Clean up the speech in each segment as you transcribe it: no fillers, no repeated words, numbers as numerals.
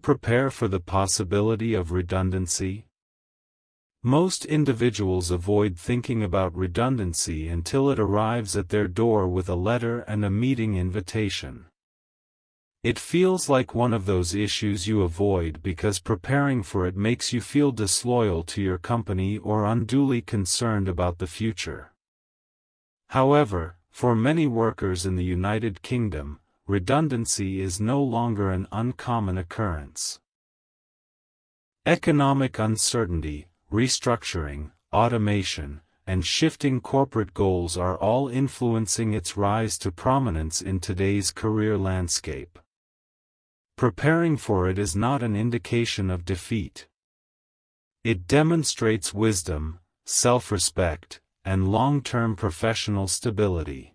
prepare for the possibility of redundancy? Most individuals avoid thinking about redundancy until it arrives at their door with a letter and a meeting invitation. It feels like one of those issues you avoid because preparing for it makes you feel disloyal to your company or unduly concerned about the future. However, for many workers in the United Kingdom, redundancy is no longer an uncommon occurrence. Economic uncertainty, restructuring, automation, and shifting corporate goals are all influencing its rise to prominence in today's career landscape. Preparing for it is not an indication of defeat. It demonstrates wisdom, self-respect, and long-term professional stability.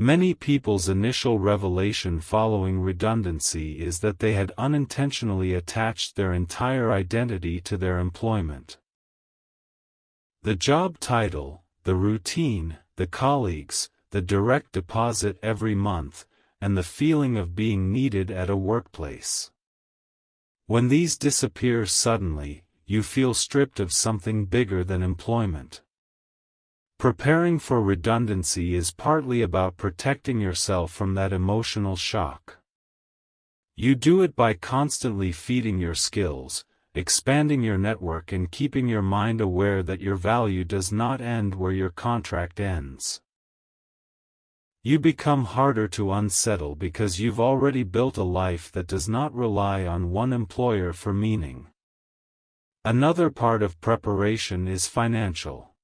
Many people's initial revelation following redundancy is that they had unintentionally attached their entire identity to their employment. The job title, the routine, the colleagues, the direct deposit every month, and the feeling of being needed at a workplace. When these disappear suddenly, you feel stripped of something bigger than employment. Preparing for redundancy is partly about protecting yourself from that emotional shock. You do it by constantly feeding your skills, expanding your network, and keeping your mind aware that your value does not end where your contract ends. You become harder to unsettle because you've already built a life that does not rely on one employer for meaning. Another part of preparation is financial.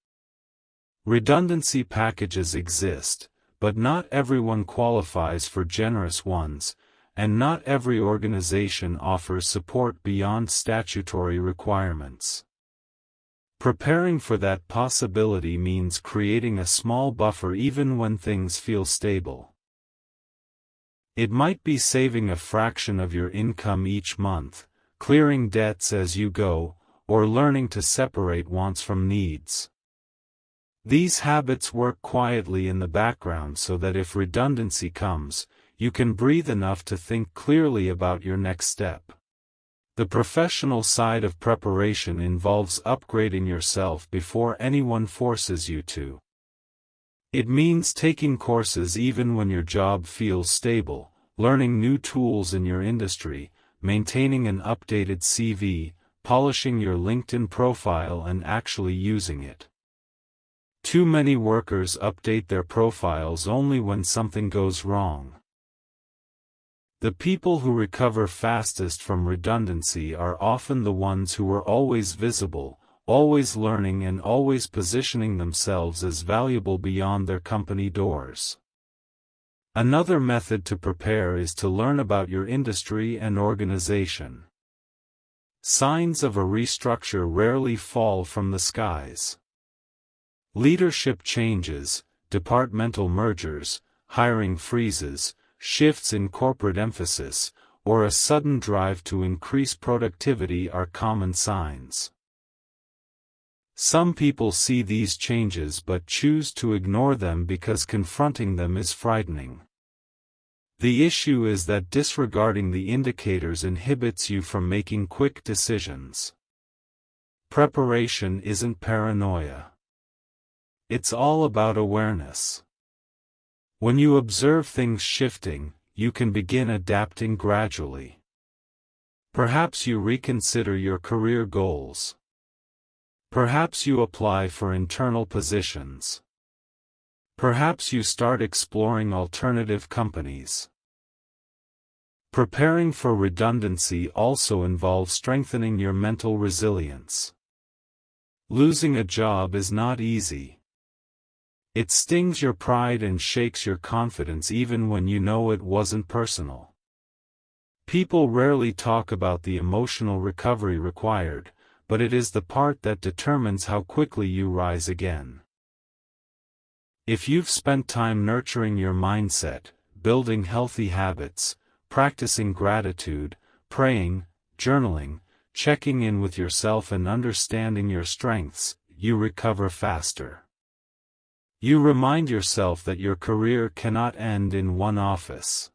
Redundancy packages exist, but not everyone qualifies for generous ones, and not every organization offers support beyond statutory requirements. Preparing for that possibility means creating a small buffer even when things feel stable. It might be saving a fraction of your income each month, clearing debts as you go, or learning to separate wants from needs. These habits work quietly in the background so that if redundancy comes, you can breathe enough to think clearly about your next step. The professional side of preparation involves upgrading yourself before anyone forces you to. It means taking courses even when your job feels stable, learning new tools in your industry, maintaining an updated CV, polishing your LinkedIn profile, and actually using it. Too many workers update their profiles only when something goes wrong. The people who recover fastest from redundancy are often the ones who are always visible, always learning, and always positioning themselves as valuable beyond their company doors. Another method to prepare is to learn about your industry and organization. Signs of a restructure rarely fall from the skies. Leadership changes, departmental mergers, hiring freezes, shifts in corporate emphasis, or a sudden drive to increase productivity are common signs. Some people see these changes but choose to ignore them because confronting them is frightening. The issue is that disregarding the indicators inhibits you from making quick decisions. Preparation isn't paranoia. It's all about awareness. When you observe things shifting, you can begin adapting gradually. Perhaps you reconsider your career goals. Perhaps you apply for internal positions. Perhaps you start exploring alternative companies. Preparing for redundancy also involves strengthening your mental resilience. Losing a job is not easy. It stings your pride and shakes your confidence even when you know it wasn't personal. People rarely talk about the emotional recovery required, but it is the part that determines how quickly you rise again. If you've spent time nurturing your mindset, building healthy habits, practicing gratitude, praying, journaling, checking in with yourself, and understanding your strengths, you recover faster. You remind yourself that your career cannot end in one office.